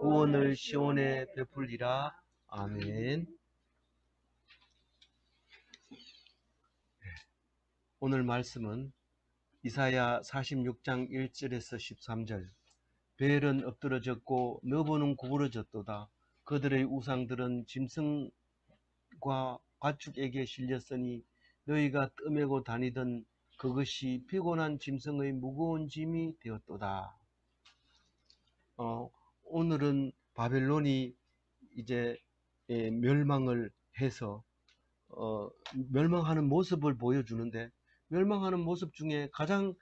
구원을 시온에 베풀리라. 아멘. 오늘 말씀은 이사야 46장 1절에서 13절. 벨은 엎드러졌고 너보는 구부러졌도다. 그들의 우상들은 짐승과 가축에게 실렸으니 너희가 떠매고 다니던 그것이 피곤한 짐승의 무거운 짐이 되었도다. 오늘은 바벨론이 이제 멸망을 해서 멸망하는 모습을 보여주는데, 멸망하는 모습 중에 가장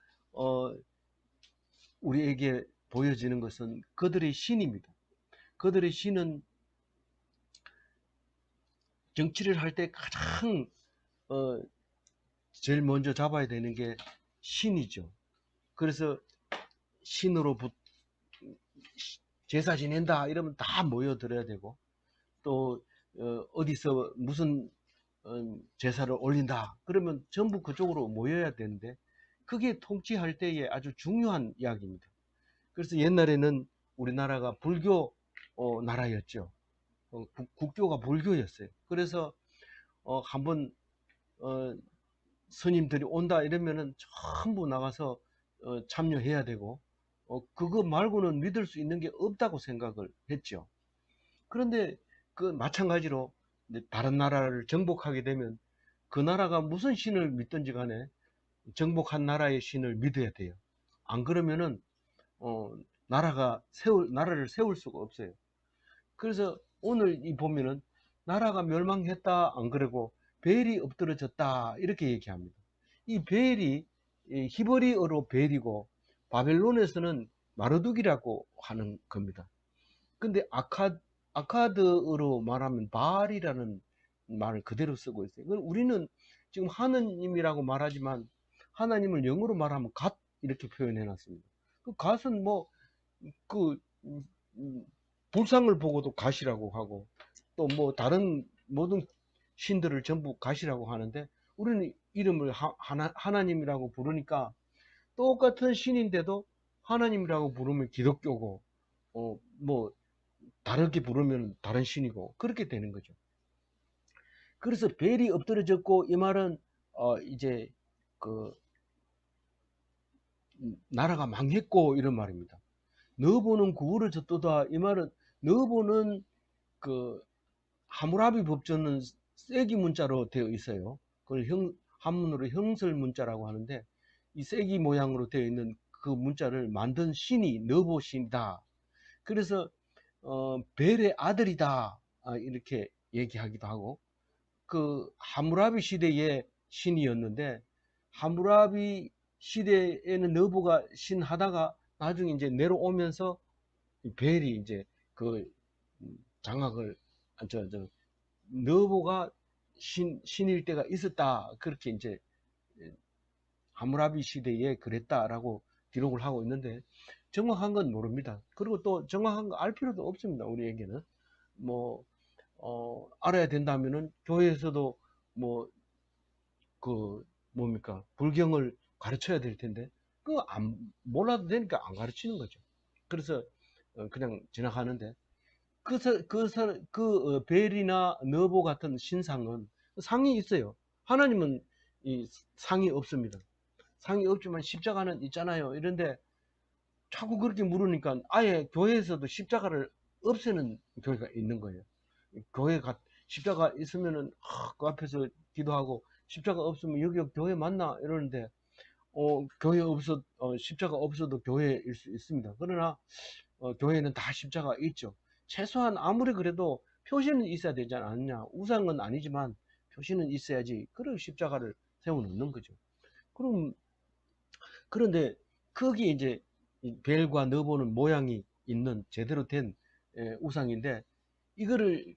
우리에게 보여지는 것은 그들의 신입니다. 그들의 신은 정치를 할 때 가장 제일 먼저 잡아야 되는 게 신이죠. 그래서 신으로 제사 지낸다 이러면 다 모여들어야 되고, 또 어디서 무슨 제사를 올린다 그러면 전부 그쪽으로 모여야 되는데, 그게 통치할 때에 아주 중요한 이야기입니다. 그래서 옛날에는 우리나라가 불교 나라였죠. 국교가 불교였어요. 그래서 한번 스님들이 온다 이러면은 전부 나가서 참여해야 되고, 그거 말고는 믿을 수 있는 게 없다고 생각을 했죠. 그런데 그 마찬가지로 다른 나라를 정복하게 되면 그 나라가 무슨 신을 믿든지 간에 정복한 나라의 신을 믿어야 돼요. 안 그러면은 나라를 세울 수가 없어요. 그래서 오늘 이 보면은 나라가 멸망했다 안 그러고 벨이 엎드러졌다 이렇게 얘기합니다. 이 벨이 히브리어로 벨이고 바벨론에서는 마르둑이라고 하는 겁니다. 근데 아카드어로 말하면 바알이라는 말을 그대로 쓰고 있어요. 우리는 지금 하느님이라고 말하지만 하나님을 영어로 말하면 갓 이렇게 표현해 놨습니다. 그 갓은 그 불상을 보고도 갓이라고 하고, 또 다른 모든 신들을 전부 갓이라고 하는데, 우리는 이름을 하나님이라고 부르니까 똑같은 신인데도 하나님이라고 부르면 기독교고, 다르게 부르면 다른 신이고, 그렇게 되는 거죠. 그래서 벨이 엎드러졌고, 이 말은 이제 그 나라가 망했고 이런 말입니다. 너보는 구부러졌도다, 이 말은 너보는 그 하무라비 법전은 세기 문자로 되어 있어요. 그걸 한문으로 형설 문자라고 하는데, 이 세기 모양으로 되어 있는 그 문자를 만든 신이 너보 신이다. 그래서 벨의 아들이다 이렇게 얘기하기도 하고, 그 하무라비 시대의 신이었는데, 하무라비 시대에는 너보가 신하다가 나중에 이제 내려오면서 벨이 이제 그 장악을 너보가 신일 때가 있었다 그렇게 이제 하무라비 시대에 그랬다라고 기록을 하고 있는데, 정확한 건 모릅니다. 그리고 또 정확한 거 알 필요도 없습니다. 우리에게는 알아야 된다면은 교회에서도 뭡니까 불경을 가르쳐야 될 텐데, 그거 몰라도 되니까 안 가르치는 거죠. 그래서 그냥 지나가는데, 벨이나 너보 같은 신상은 상이 있어요. 하나님은 이 상이 없습니다. 상이 없지만 십자가는 있잖아요. 이런데 자꾸 그렇게 물으니까 아예 교회에서도 십자가를 없애는 교회가 있는 거예요. 교회가 십자가 있으면은 그 앞에서 기도하고, 십자가 없으면 여기 교회 맞나 이러는데, 십자가 없어도 교회일 수 있습니다. 그러나 교회는 다 십자가 있죠. 최소한 아무리 그래도 표시는 있어야 되지 않느냐. 우상은 아니지만 표시는 있어야지. 그리고 십자가를 세워놓는 거죠. 그런데 거기에 이제 벨과 너보는 모양이 있는 제대로 된 우상인데, 이거를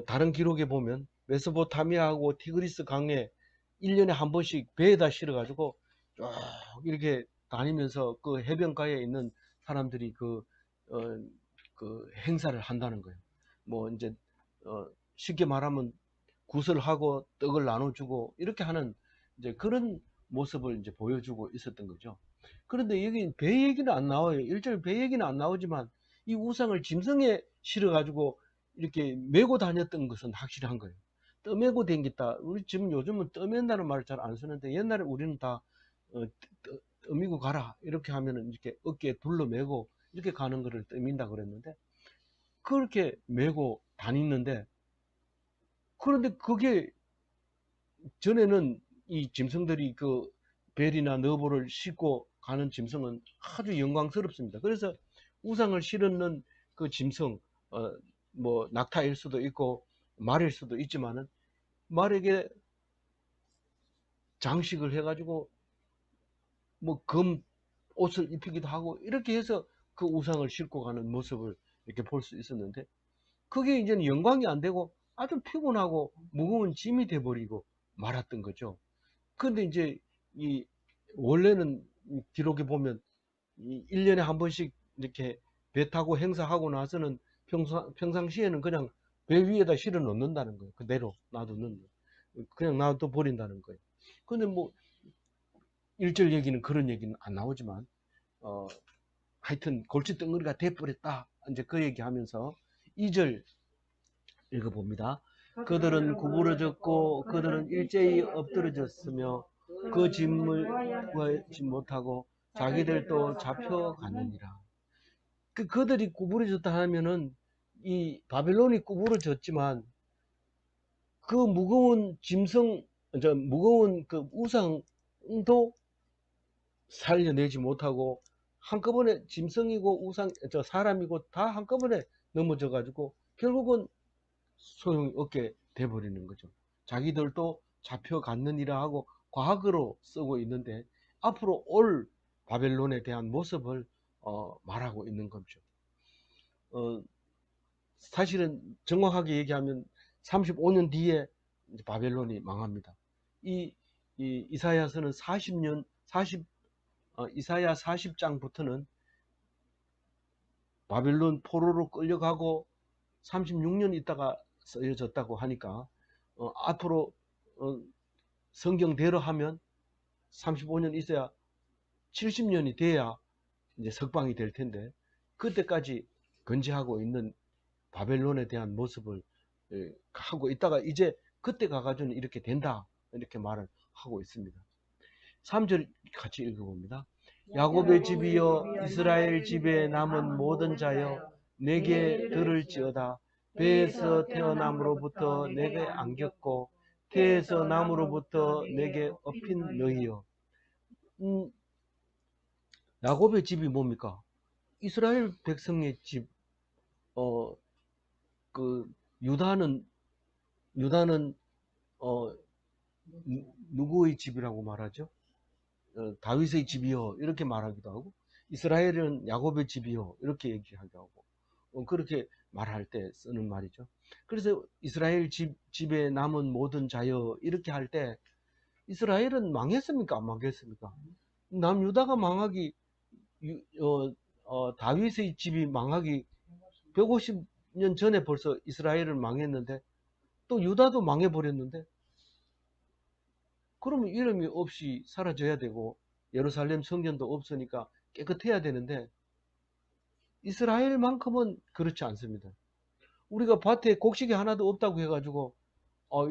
다른 기록에 보면 메소포타미아하고 티그리스 강에 1년에 한 번씩 배에다 실어가지고 쭉 이렇게 다니면서 그 해변가에 있는 사람들이 그 행사를 한다는 거예요. 이제 쉽게 말하면 굿을 하고 떡을 나눠주고 이렇게 하는 이제 그런 모습을 이제 보여주고 있었던 거죠. 그런데 여기 배 얘기는 안 나와요. 1절 배 얘기는 안 나오지만 이 우상을 짐승에 실어가지고 이렇게 메고 다녔던 것은 확실한 거예요. 떠메고 댕겼다. 우리 지금 요즘은 떠맨다는 말을 잘 안 쓰는데 옛날에 우리는 다 떠미고 가라 이렇게 하면은 이렇게 어깨에 둘러매고 이렇게 가는 거를 떠민다 그랬는데 그렇게 메고 다니는데 그런데 그게 전에는 이 짐승들이 그 벨이나 너보를 싣고 가는 짐승은 아주 영광스럽습니다. 그래서 우상을 실었는 그 짐승, 뭐 낙타일 수도 있고 말일 수도 있지만은 말에게 장식을 해가지고 뭐 검 옷을 입히기도 하고 이렇게 해서 그 우상을 싣고 가는 모습을 이렇게 볼 수 있었는데 그게 이제는 영광이 안 되고 아주 피곤하고 무거운 짐이 돼버리고 말았던 거죠. 근데 이제 이 원래는 기록에 보면 이 1년에 한 번씩 이렇게 배 타고 행사하고 나서는 평상시에는 그냥 배 위에다 실어 놓는다는 거예요. 그대로 놔두는 그냥 놔둬 버린다는 거예요. 근데 뭐 1절 얘기는 그런 얘기는 안 나오지만 하여튼 골칫덩어리가 돼버렸다. 이제 그 얘기하면서 2절 읽어봅니다. 그들은 구부러졌고 그들은 일제히 엎드러졌으며 그 짐을 구하지 못하고 자기들도 잡혀가느니라. 그들이 구부러졌다 하면은 이 바벨론이 구부러졌지만 그 무거운 짐승, 무거운 그 우상도 살려내지 못하고 한꺼번에 짐승이고 우상, 사람이고 다 한꺼번에 넘어져 가지고 결국은 소용이 없게 돼버리는 거죠. 자기들도 잡혀갔느니라 하고 과거로 쓰고 있는데 앞으로 올 바벨론에 대한 모습을 말하고 있는 거죠. 사실은 정확하게 얘기하면 35년 뒤에 바벨론이 망합니다. 이사야서는 40년, 이사야 40장부터는 바벨론 포로로 끌려가고 36년 있다가 쓰여졌다고 하니까 앞으로 성경대로 하면 35년 있어야 70년이 돼야 이제 석방이 될 텐데 그때까지 건재하고 있는 바벨론에 대한 모습을 하고 있다가 이제 그때 가가지고는 이렇게 된다 이렇게 말을 하고 있습니다. 3절 같이 읽어봅니다. 야곱의 집이여 이스라엘 집에 남은 모든 자여 내게 들을지어다. 배에서 태어남으로부터 내게 안겼고 태에서 남으로부터 내게 업힌 너희여. 야곱의 집이 뭡니까? 이스라엘 백성의 집. 그 유다는 누구의 집이라고 말하죠? 다윗의 집이요 이렇게 말하기도 하고 이스라엘은 야곱의 집이요 이렇게 얘기하기도 하고 그렇게 말할 때 쓰는 말이죠. 그래서 이스라엘 집에 남은 모든 자여 이렇게 할 때 이스라엘은 망했습니까? 안 망했습니까? 남유다가 망하기 다윗의 집이 망하기 150년 전에 벌써 이스라엘은 망했는데 또 유다도 망해버렸는데 그러면 이름이 없이 사라져야 되고 예루살렘 성전도 없으니까 깨끗해야 되는데 이스라엘만큼은 그렇지 않습니다. 우리가 밭에 곡식이 하나도 없다고 해가지고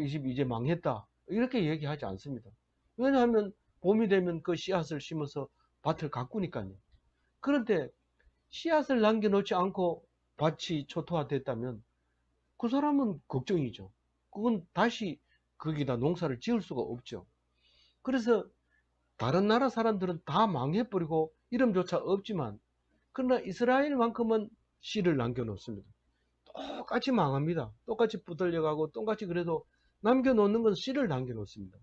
이 집 이제 망했다 이렇게 얘기하지 않습니다. 왜냐하면 봄이 되면 그 씨앗을 심어서 밭을 가꾸니까요. 그런데 씨앗을 남겨놓지 않고 밭이 초토화됐다면 그 사람은 걱정이죠. 그건 다시 거기다 농사를 지을 수가 없죠. 그래서 다른 나라 사람들은 다 망해버리고 이름조차 없지만 그러나 이스라엘만큼은 씨를 남겨놓습니다. 똑같이 망합니다. 똑같이 부들려가고 똑같이 그래도 남겨놓는 건 씨를 남겨놓습니다.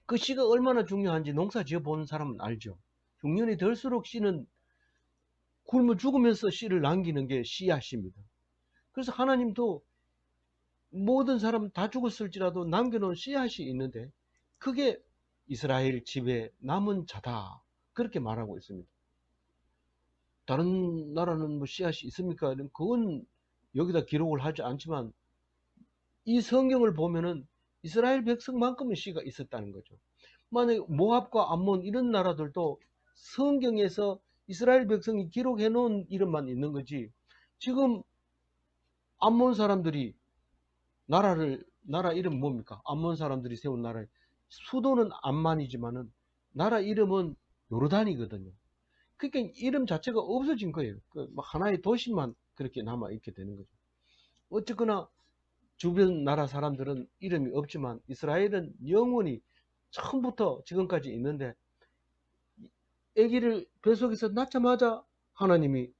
그 씨가 얼마나 중요한지 농사 지어보는 사람은 알죠. 흉년이 들수록 씨는 굶어 죽으면서 씨를 남기는 게 씨앗입니다. 그래서 하나님도 모든 사람 다 죽었을지라도 남겨놓은 씨앗이 있는데 그게 이스라엘 집에 남은 자다 그렇게 말하고 있습니다. 다른 나라는 뭐 씨앗이 있습니까? 그건 여기다 기록을 하지 않지만 이 성경을 보면은 이스라엘 백성만큼은 씨가 있었다는 거죠. 만약에 모압과 암몬 이런 나라들도 성경에서 이스라엘 백성이 기록해 놓은 이름만 있는 거지. 지금 암몬 사람들이 나라 이름 뭡니까? 암몬 사람들이 세운 나라 수도는 암만이지만은 나라 이름은 요르단이거든요. 그러니까 이름 자체가 없어진 거예요. 하나의 도시만 그렇게 남아 있게 되는 거죠. 어쨌거나 주변 나라 사람들은 이름이 없지만 이스라엘은 영원히 처음부터 지금까지 있는데, 아기를 뱃속에서 낳자마자 하나님이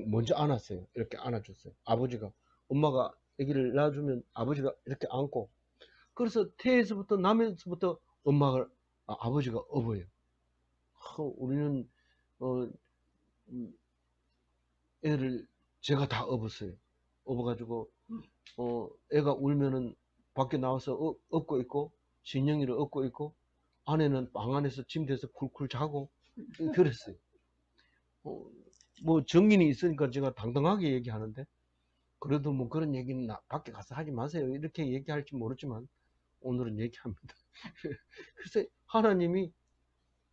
먼저 안았어요. 이렇게 안아줬어요. 아버지가, 엄마가 아기를 낳아주면 아버지가 이렇게 안고, 그래서 태에서부터 남에서부터 엄마가 아버지가 업어요. 우리는 어, 애를 제가 다 업었어요. 업어가지고 애가 울면은 밖에 나와서 업고 있고, 신영이를 업고 있고, 아내는 방 안에서 침대에서 쿨쿨 자고 그랬어요. 뭐 정인이 있으니까 제가 당당하게 얘기하는데, 그래도 뭐 그런 얘기는 밖에 가서 하지 마세요 이렇게 얘기할지 모르지만 오늘은 얘기합니다. 글쎄 하나님이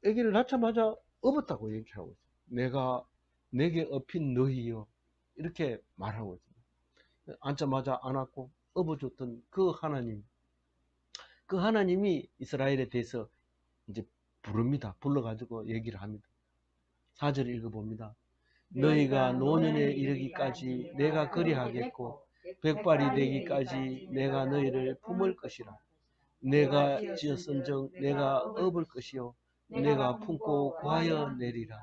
아기를 낳자마자 업었다고 얘기하고 있어요. 내가 내게 업힌 너희여, 이렇게 말하고 있습니다. 앉자마자 안았고 업어줬던 그 하나님이 이스라엘에 대해서 이제 부릅니다. 불러가지고 얘기를 합니다. 4절 읽어봅니다. 너희가 노년에 이르기까지 내가 그리하겠고 백발이 되기까지 내가 너희를 품을 것이라. 내가 지었은즉 내가 업을 것이요 내가 품고 구하여 내리라.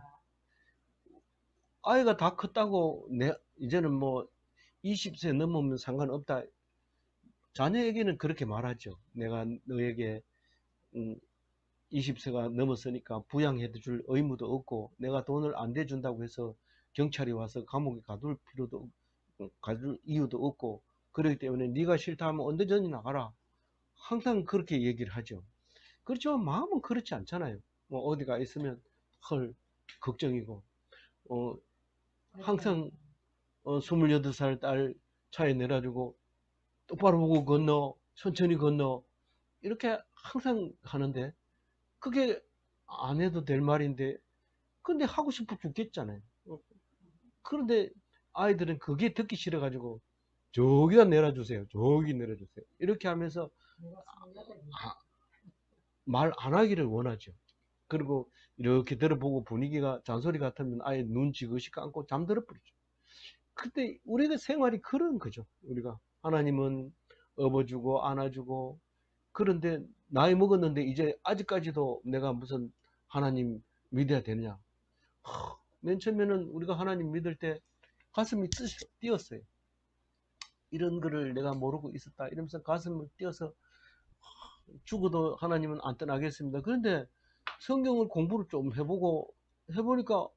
아이가 다 컸다고 이제는 뭐 20세 넘으면 상관없다. 자녀에게는 그렇게 말하죠. 내가 너에게 20세가 넘었으니까 부양해 줄 의무도 없고, 내가 돈을 안 대준다고 해서 경찰이 와서 감옥에 가둘 이유도 없고, 그렇기 때문에 네가 싫다 하면 언제든지 나가라. 항상 그렇게 얘기를 하죠. 그렇지만 마음은 그렇지 않잖아요. 뭐 어디가 있으면 걱정이고, 항상 28살 딸 차에 내려주고 똑바로 보고 건너, 천천히 건너, 이렇게 항상 하는데, 그게 안 해도 될 말인데, 근데 하고 싶어 죽겠잖아요. 그런데 아이들은 그게 듣기 싫어가지고 저기다 내려주세요, 저기 내려주세요, 이렇게 하면서 말 안 하기를 원하죠. 그리고 이렇게 들어보고 분위기가 잔소리 같으면 아예 눈 지그시 감고 잠들어 버리죠. 그때 우리가 생활이 그런 거죠. 우리가 하나님은 업어주고 안아주고, 그런데 나이 먹었는데 이제 아직까지도 내가 무슨 하나님 믿어야 되느냐. 맨 처음에는 우리가 하나님 믿을 때 가슴이 뛰었어요. 이런 거를 내가 모르고 있었다 이러면서 가슴을 뛰어서 죽어도 하나님은 안 떠나겠습니다. 그런데 성경을 공부를 좀 해보니까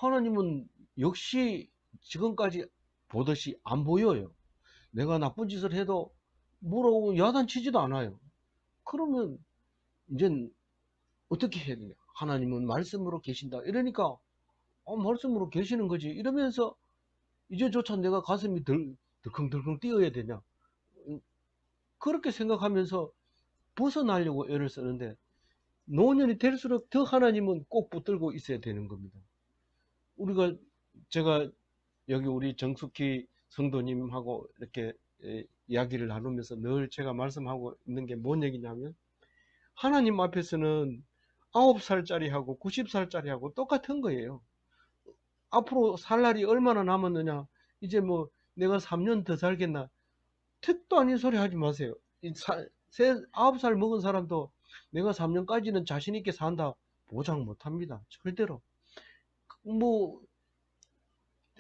하나님은 역시 지금까지 보듯이 안 보여요. 내가 나쁜 짓을 해도 뭐라고 야단치지도 않아요. 그러면 이젠 어떻게 해야 되냐. 하나님은 말씀으로 계신다 이러니까 말씀으로 계시는 거지 이러면서 이제조차 내가 가슴이 덜컹덜컹 뛰어야 되냐, 그렇게 생각하면서 벗어나려고 애를 쓰는데, 노년이 될수록 더 하나님은 꼭 붙들고 있어야 되는 겁니다. 제가 여기 우리 정숙희 성도님하고 이렇게 이야기를 나누면서 늘 제가 말씀하고 있는 게 뭔 얘기냐면, 하나님 앞에서는 9살짜리하고 90살짜리하고 똑같은 거예요. 앞으로 살 날이 얼마나 남았느냐, 이제 뭐 내가 3년 더 살겠나, 택도 아닌 소리 하지 마세요. 9살 먹은 사람도 내가 3년까지는 자신 있게 산다 보장 못 합니다. 절대로. 뭐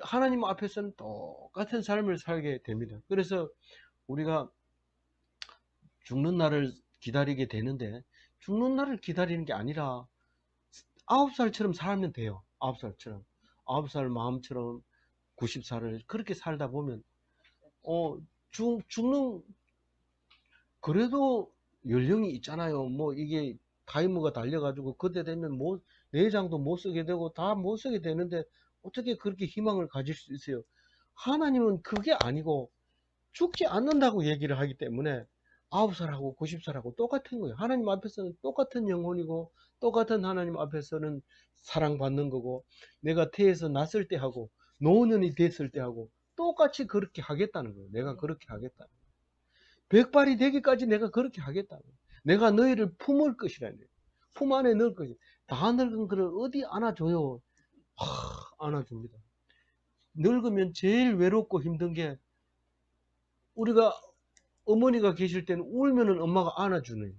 하나님 앞에서는 똑같은 삶을 살게 됩니다. 그래서 우리가 죽는 날을 기다리게 되는데, 죽는 날을 기다리는 게 아니라 9살처럼 살면 돼요. 9살처럼. 9살 마음처럼 90살을 그렇게 살다 보면 죽는, 그래도 연령이 있잖아요. 뭐 이게 타이머가 달려가지고 그때 되면 뭐 내장도 못 쓰게 되고 다 못 쓰게 되는데 어떻게 그렇게 희망을 가질 수 있어요? 하나님은 그게 아니고 죽지 않는다고 얘기를 하기 때문에 9살하고 90살하고 똑같은 거예요. 하나님 앞에서는 똑같은 영혼이고 똑같은 하나님 앞에서는 사랑받는 거고 내가 태에서 났을 때 하고 노년이 됐을 때 하고 똑같이 그렇게 하겠다는 거예요. 내가 그렇게 하겠다. 백발이 되기까지 내가 그렇게 하겠다. 내가 너희를 품을 것이라는 거예요. 품 안에 넣을 것이. 다 늙은 그를 어디 안아줘요. 안아줍니다. 늙으면 제일 외롭고 힘든 게 우리가 어머니가 계실 때는 울면은 엄마가 안아주는.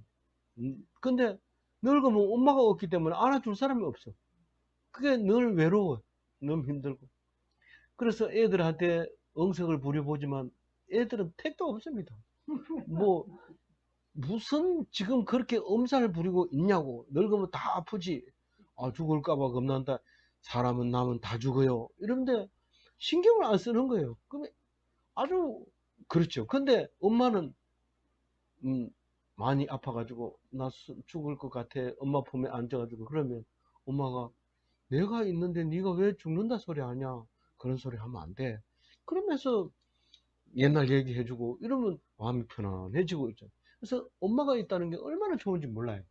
근데 늙으면 엄마가 없기 때문에 안아줄 사람이 없어. 그게 늘 외로워. 너무 힘들고. 그래서 애들한테 응석을 부려보지만 애들은 택도 없습니다. 뭐 무슨 지금 그렇게 엄살을 부리고 있냐고. 늙으면 다 아프지. 아, 죽을까봐 겁난다. 사람은 남은 다 죽어요. 이런데 신경을 안 쓰는 거예요. 그러면 아주 그렇죠. 근데 엄마는 많이 아파가지고 나 죽을 것 같아. 엄마 품에 앉아가지고 그러면 엄마가 내가 있는데 네가 왜 죽는다 소리 하냐. 그런 소리 하면 안 돼. 그러면서 옛날 얘기해주고 이러면 마음이 편안해지고 있죠. 그래서 엄마가 있다는 게 얼마나 좋은지 몰라요.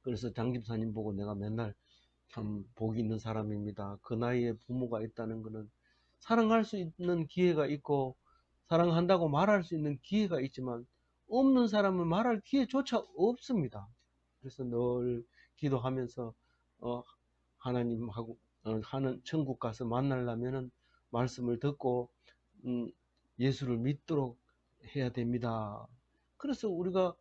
그래서 장집사님 보고 내가 맨날 참 복이 있는 사람입니다. 그 나이에 부모가 있다는 거는 사랑할 수 있는 기회가 있고 사랑한다고 말할 수 있는 기회가 있지만 없는 사람은 말할 기회조차 없습니다. 그래서 늘 기도하면서 하나님하고 하는 천국 가서 만나려면은 말씀을 듣고 음, 예수를 믿도록 해야 됩니다. 그래서 우리가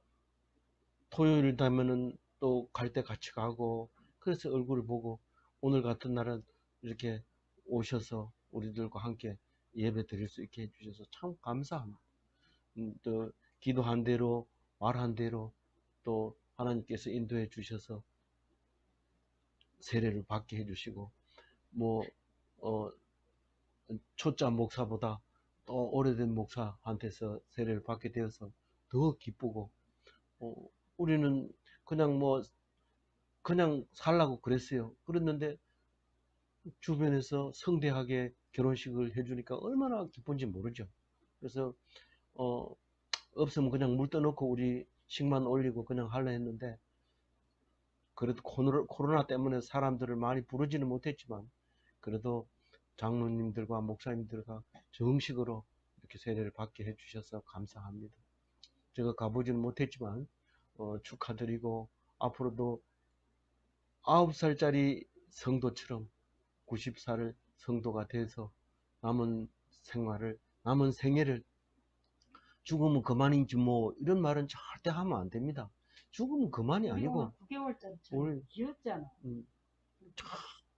토요일 되면은 또 갈 때 같이 가고 그래서 얼굴을 보고 오늘 같은 날은 이렇게 오셔서 우리들과 함께 예배 드릴 수 있게 해주셔서 참 감사합니다. 또 기도한 대로 말한 대로 또 하나님께서 인도해 주셔서 세례를 받게 해주시고 뭐 초짜 목사보다 또 오래된 목사한테서 세례를 받게 되어서 더 기쁘고 어, 우리는 그냥 뭐 그냥 살라고 그랬어요. 그랬는데 주변에서 성대하게 결혼식을 해주니까 얼마나 기쁜지 모르죠. 그래서 어, 없으면 그냥 물 떠놓고 우리 식만 올리고 그냥 하려 했는데 그래도 코로나 때문에 사람들을 많이 부르지는 못했지만 그래도 장로님들과 목사님들과 정식으로 이렇게 세례를 받게 해주셔서 감사합니다. 제가 가보지는 못했지만 축하드리고 앞으로도 9살짜리 성도처럼 90살을 성도가 돼서 남은 생활을 남은 생애를 죽으면 그만이지 뭐 이런 말은 절대 하면 안 됩니다. 죽으면 그만이 아니고 9개월짜리 귀엽잖아.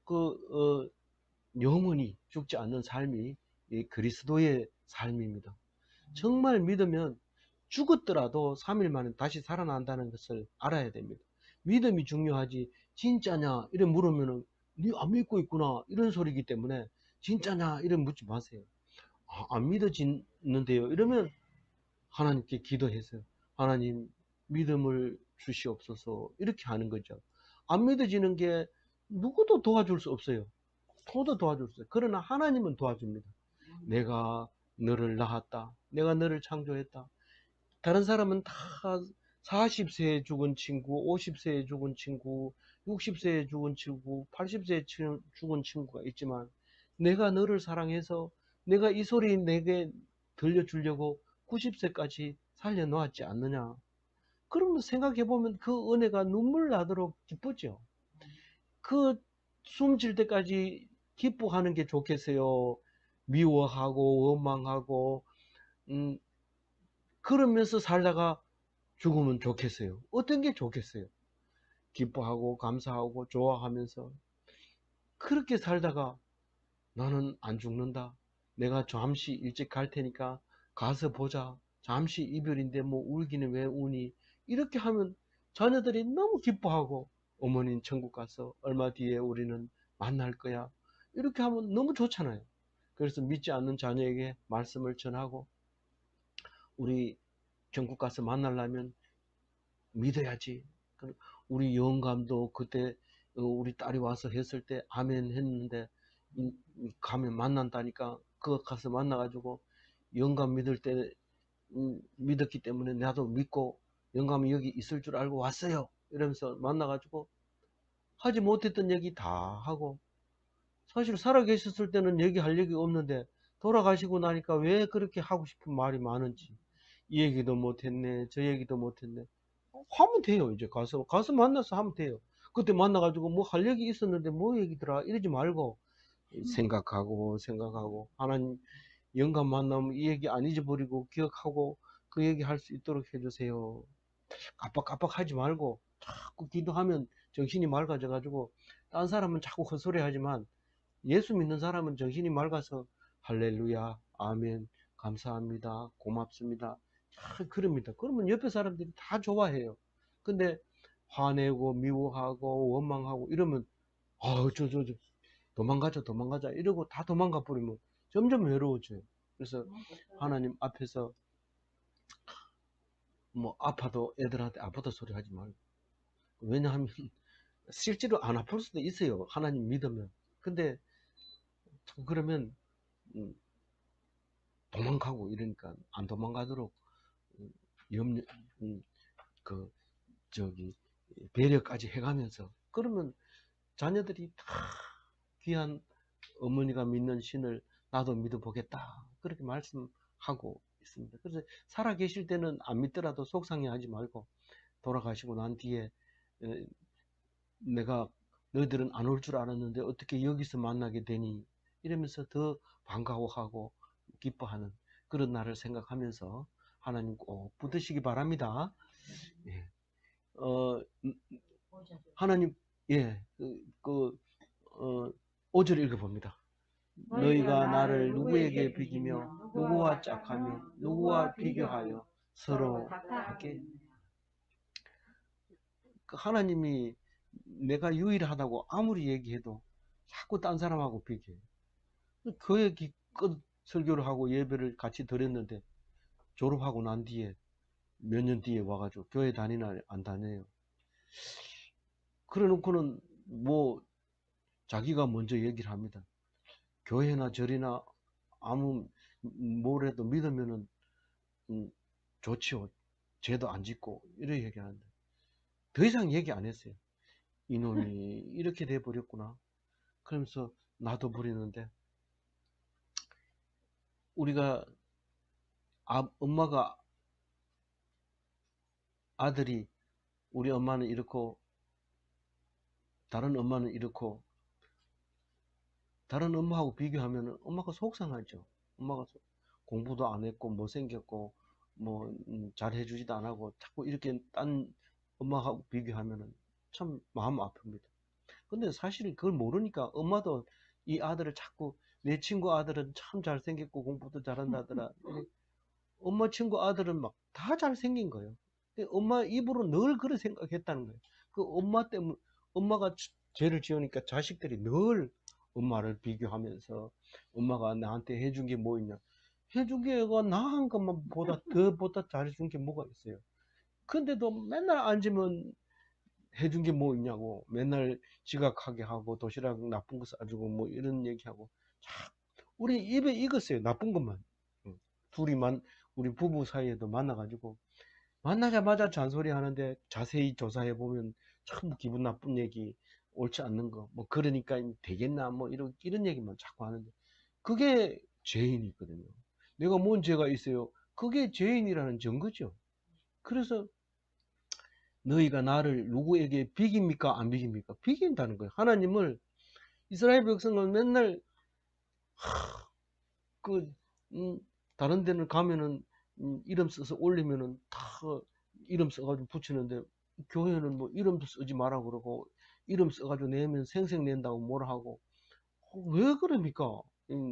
그 영원히 죽지 않는 삶이 이 그리스도의 삶입니다. 정말 믿으면 죽었더라도 3일 만에 다시 살아난다는 것을 알아야 됩니다. 믿음이 중요하지 진짜냐 이래 물으면은 네 안 믿고 있구나 이런 소리이기 때문에 진짜냐 이래 묻지 마세요. 안 믿어지는데요 이러면 하나님께 기도해서 하나님 믿음을 주시옵소서 이렇게 하는 거죠. 안 믿어지는 게 누구도 도와줄 수 없어요. 도도 도와줄 수 없어요. 그러나 하나님은 도와줍니다. 내가 너를 낳았다. 내가 너를 창조했다. 다른 사람은 다 40세에 죽은 친구, 50세에 죽은 친구, 60세에 죽은 친구, 80세에 죽은 친구가 있지만 내가 너를 사랑해서 내가 이 소리 내게 들려주려고 90세까지 살려놓았지 않느냐. 그러면 생각해보면 그 은혜가 눈물 나도록 기쁘죠. 그 숨 질 때까지 기뻐하는 게 좋겠어요. 미워하고 원망하고 그러면서 살다가 죽으면 좋겠어요. 어떤 게 좋겠어요? 기뻐하고 감사하고 좋아하면서 그렇게 살다가 나는 안 죽는다. 내가 잠시 일찍 갈 테니까 가서 보자. 잠시 이별인데 뭐 울기는 왜 우니? 이렇게 하면 자녀들이 너무 기뻐하고 어머니는 천국 가서 얼마 뒤에 우리는 만날 거야. 이렇게 하면 너무 좋잖아요. 그래서 믿지 않는 자녀에게 말씀을 전하고 우리 천국 가서 만나려면 믿어야지. 우리 영감도 그때 우리 딸이 와서 했을 때 아멘 했는데 가면 만난다니까 그거 가서 만나가지고 영감 믿을 때 믿었기 때문에 나도 믿고 영감이 여기 있을 줄 알고 왔어요. 이러면서 만나가지고 하지 못했던 얘기 다 하고, 사실 살아계셨을 때는 얘기할 얘기가 없는데 돌아가시고 나니까 왜 그렇게 하고 싶은 말이 많은지, 이 얘기도 못했네, 저 얘기도 못했네. 하면 돼요. 이제 가서 만나서 하면 돼요. 그때 만나가지고 뭐 할 얘기 있었는데 뭐 얘기더라 이러지 말고 생각하고 하나님 영감 만나면 이 얘기 안 잊어버리고 기억하고 그 얘기 할 수 있도록 해주세요. 깜빡깜빡 하지 말고 자꾸 기도하면 정신이 맑아져가지고, 딴 사람은 자꾸 헛소리 하지만 예수 믿는 사람은 정신이 맑아서 할렐루야, 아멘, 감사합니다, 고맙습니다, 그럽니다. 그러면 옆에 사람들이 다 좋아해요. 근데 화내고 미워하고 원망하고 이러면 저 도망가자 이러고 다 도망가 버리면 점점 외로워져요. 그래서 하나님 앞에서 뭐 아파도 애들한테 아프다 소리 하지 말고, 왜냐하면 실제로 안 아플 수도 있어요, 하나님 믿으면. 근데 그러면 음, 도망가고 이러니까 안 도망가도록 염려, 음, 그 저기 배려까지 해가면서, 그러면 자녀들이 다 귀한 어머니가 믿는 신을 나도 믿어보겠다 그렇게 말씀하고 있습니다. 그래서 살아 계실 때는 안 믿더라도 속상해하지 말고, 돌아가시고 난 뒤에 내가 너희들은 안 올 줄 알았는데 어떻게 여기서 만나게 되니 이러면서 더 반가워하고 기뻐하는 그런 날을 생각하면서 하나님 꼭 붙드시기 바랍니다. 예. 하나님, 예, 5절 읽어봅니다. 너희가 나를 누구에게 비기며 누구와 짝하며 누구와 비교하여 서로 하게. 하나님이 내가 유일하다고 아무리 얘기해도 자꾸 딴 사람하고 비교해. 교회 기껏 설교를 하고 예배를 같이 드렸는데 졸업하고 난 뒤에 몇 년 뒤에 와가지고 교회 다니나 안 다녀요. 그래 놓고는 뭐 자기가 먼저 얘기를 합니다. 교회나 절이나 아무 뭐래도 믿으면은 좋지요. 죄도 안 짓고 이렇게 얘기하는데 더 이상 얘기 안 했어요. 이놈이 이렇게 돼 버렸구나. 그러면서 놔둬버리는데, 우리가 엄마가 아들이 우리 엄마는 이렇고 다른 엄마는 이렇고 다른 엄마하고 비교하면 엄마가 속상하죠. 엄마가 공부도 안 했고 못생겼고 뭐 잘해주지도 안 하고 자꾸 이렇게 딴 엄마하고 비교하면 참 마음 아픕니다. 근데 사실 그걸 모르니까 엄마도 이 아들을 자꾸, 내 친구 아들은 참 잘생겼고 공부도 잘한다더라, 엄마 친구 아들은 막 다 잘생긴 거예요. 근데 엄마 입으로 늘 그런 생각했다는 거예요. 그 엄마 때문에, 엄마가 죄를 지으니까 자식들이 늘 엄마를 비교하면서 엄마가 나한테 해준 게 뭐 있냐, 해준 게가 나 한 것만 보다 잘해준 게 뭐가 있어요. 근데도 맨날 앉으면 해준 게 뭐 있냐고 맨날 지각하게 하고 도시락 나쁜 거 싸주고 뭐 이런 얘기하고, 우리 입에 익었어요, 나쁜 것만. 응. 둘이만, 우리 부부 사이에도 만나가지고 만나자마자 잔소리 하는데 자세히 조사해 보면 참 기분 나쁜 얘기, 옳지 않는 거, 뭐 그러니까 되겠나 뭐 이런 얘기만 자꾸 하는데, 그게 죄인이 있거든요. 내가 뭔 죄가 있어요? 그게 죄인이라는 증거죠. 그래서 너희가 나를 누구에게 비깁니까 안 비깁니까? 비긴다는 거예요. 하나님을, 이스라엘 백성은 맨날 그 다른 데는 가면은 이름 써서 올리면은 다 이름 써가지고 붙이는데, 교회는 뭐 이름도 쓰지 마라 그러고 이름 써가지고 내면 생색 낸다고 뭐라 하고, 왜 그럽니까?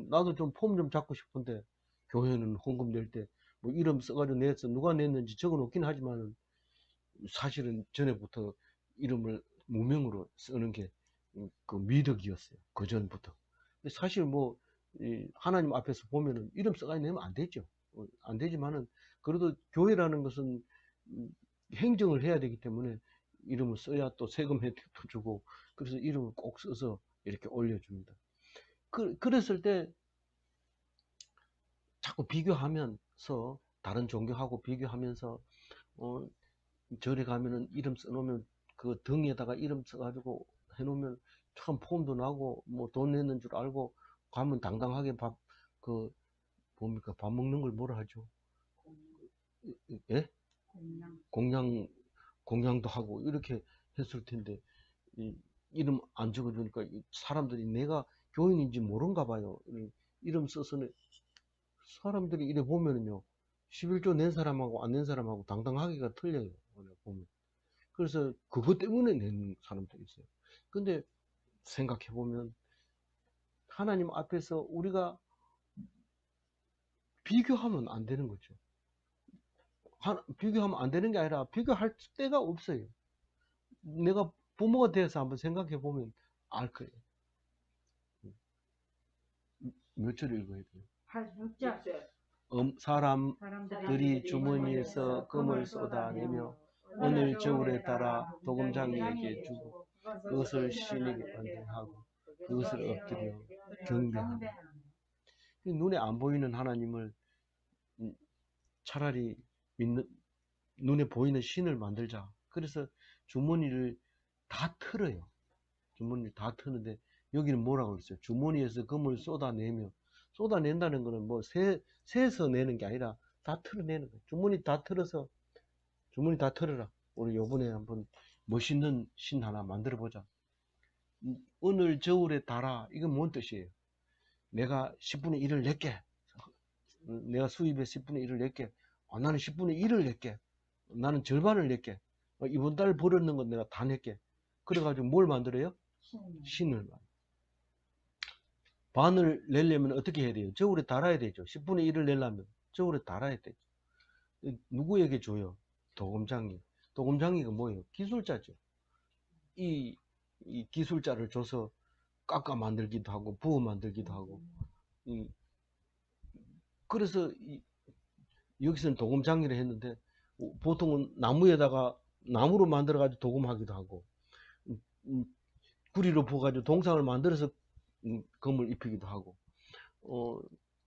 나도 좀 폼 좀 잡고 싶은데 교회는 헌금 낼 때 뭐 이름 써가지고 내서 누가 냈는지 적어 놓긴 하지만은 사실은 전에부터 이름을 무명으로 쓰는 게 그 미덕이었어요. 그 전부터. 근데 사실 뭐 하나님 앞에서 보면은 이름 써가지고 내면 안 되죠. 안 되지만은 그래도 교회라는 것은 행정을 해야 되기 때문에 이름을 써야 또 세금 혜택도 주고, 그래서 이름을 꼭 써서 이렇게 올려줍니다. 그랬을 때 자꾸 비교하면서 다른 종교하고 비교하면서 절에 가면은 이름 써놓으면 그 등에다가 이름 써가지고 해놓으면 참 폼도 나고 뭐 돈 내는 줄 알고 가면 당당하게 그 뭡니까 밥 먹는 걸 뭐라 하죠? 예? 공양 공양도 하고 이렇게 했을 텐데 이름 안 적어주니까 사람들이 내가 교인인지 모른가 봐요. 이름 써서는 사람들이 이래 보면은요 11조 낸 사람하고 안 낸 사람하고 당당하기가 틀려요. 보면. 그래서 그것 때문에 낸 사람들이 있어요. 근데 생각해 보면 하나님 앞에서 우리가 비교하면 안 되는 거죠. 비교하면 안 되는 게 아니라 비교할 때가 없어요. 내가 부모가 돼서 한번 생각해 보면 알 거예요. 몇 절 읽어야 돼요? 86절. 사람들이 주머니에서 금을 쏟아내며 오늘 저울에 따라 도금장이에게 주고 그것을 신에게 반대하고 그것을 엎드려 경배하고 눈에 안 보이는 하나님을 차라리 눈에 보이는 신을 만들자. 그래서 주머니를 다 틀어요. 주머니를 다 트는데 여기는 뭐라고 그랬어요? 주머니에서 금을 쏟아내며 쏟아낸다는 거는 뭐 세서 내는 게 아니라 다 틀어내는 거예요. 주머니 다 틀어서 주머니 다 틀어라. 우리 요번에 한번 멋있는 신 하나 만들어 보자. 오늘 저울에 달아. 이건 뭔 뜻이에요? 내가 10분의 1을 낼게. 내가 수입의 10분의 1을 낼게. 나는 10분의 1을 낼게. 나는 절반을 낼게. 이번 달 벌었는 건 내가 다 낼게. 그래가지고 뭘 만들어요? 신을 만들어요. 반을 내려면 어떻게 해야 돼요? 저울에 달아야 되죠. 10분의 1을 내려면 저울에 달아야 되죠. 누구에게 줘요? 도금장이. 도금장이가 뭐예요? 기술자죠. 이 기술자를 줘서 깎아 만들기도 하고 부어 만들기도 하고 그래서 여기서는 도금장이라 했는데 보통은 나무로 만들어 가지고 도금하기도 하고 구리로 부어가지고 동상을 만들어서 금을 입히기도 하고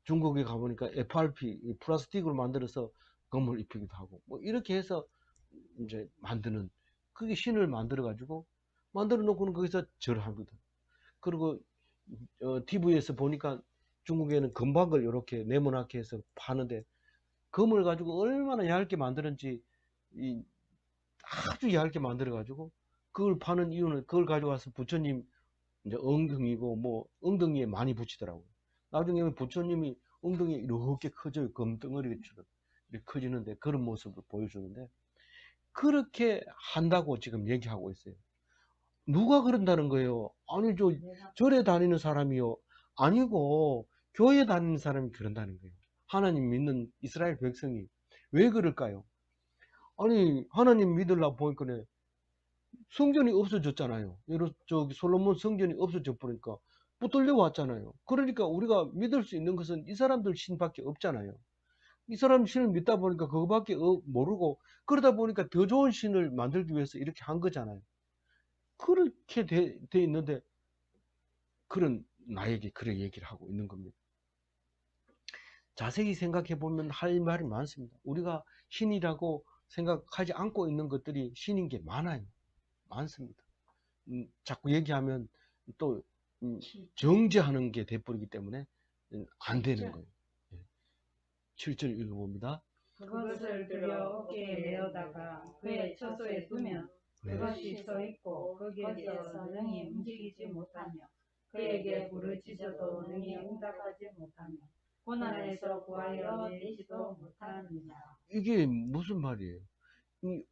중국에 가보니까 FRP 플라스틱으로 만들어서 금을 입히기도 하고 뭐 이렇게 해서 이제 만드는 그게 신을 만들어 가지고 만들어 놓고는 거기서 절합니다. 그리고 TV에서 보니까 중국에는 금박을 이렇게 네모나게 해서 파는데 금을 가지고 얼마나 얇게 만드는지 아주 얇게 만들어 가지고 그걸 파는 이유는 그걸 가져와서 부처님 이제 엉덩이고 뭐 엉덩이에 많이 붙이더라고요. 나중에 부처님이 엉덩이 이렇게 커져요. 금덩어리처럼 이렇게 커지는데 그런 모습을 보여주는데 그렇게 한다고 지금 얘기하고 있어요. 누가 그런다는 거예요? 아니 절에 다니는 사람이요. 아니고 교회 다니는 사람이 그런다는 거예요. 하나님 믿는 이스라엘 백성이 왜 그럴까요? 아니 하나님 믿으려고 보니까 성전이 없어졌잖아요. 저기 솔로몬 성전이 없어져 버리니까 붙들려 왔잖아요. 그러니까 우리가 믿을 수 있는 것은 이 사람들 신밖에 없잖아요. 이 사람 신을 믿다 보니까 그거밖에 모르고 그러다 보니까 더 좋은 신을 만들기 위해서 이렇게 한 거잖아요. 그렇게 돼 있는데 나에게 그런 얘기를 하고 있는 겁니다. 자세히 생각해 보면 할 말이 많습니다. 우리가 신이라고 생각하지 않고 있는 것들이 신인 게 많아요. 많습니다. 자꾸 얘기하면 또 정죄하는 게 돼버리기 때문에 안 되는 거예요. 7절 읽어봅니다. 그것을 들여 어깨에 메어다가 그의 처소에 두면 그것이 서 있고 거기에서 능히 움직이지 못하며 그에게 부르짖어도 능히 응답하지 못하며 고난에서 구하여 내지도 못하느니라. 이게 무슨 말이에요?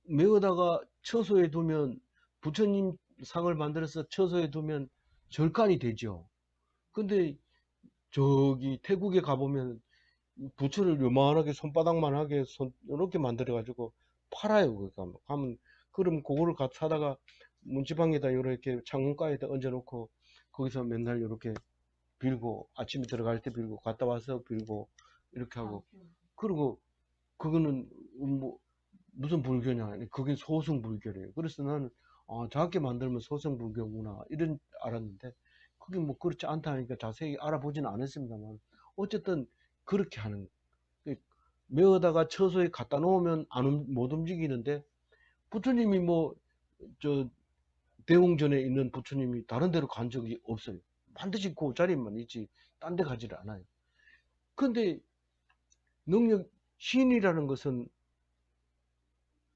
메어다가 처소에 두면 부처님 상을 만들어서 처소에 두면 절간이 되죠. 근데 저기 태국에 가보면 부처를 요만하게 손바닥만 하게 이렇게 만들어 가지고 팔아요. 그러니까 가면 그럼 그거를 사다가 문지방에다 이렇게 창문가에다 얹어 놓고 거기서 맨날 이렇게 빌고 아침에 들어갈 때 빌고 갔다 와서 빌고 이렇게 하고 그리고 그거는 뭐 무슨 불교냐? 그게 소승 불교래요. 그래서 나는 작게 만들면 소승 불교구나 이런 알았는데 그게 뭐 그렇지 않다니까 자세히 알아보지는 않았습니다만 어쨌든 그렇게 하는 메어다가 처소에 갖다 놓으면 못 움직이는데, 부처님이 저 대웅전에 있는 부처님이 다른 데로 간 적이 없어요. 반드시 그 자리에만 있지 딴 데 가지를 않아요. 근데 신이라는 것은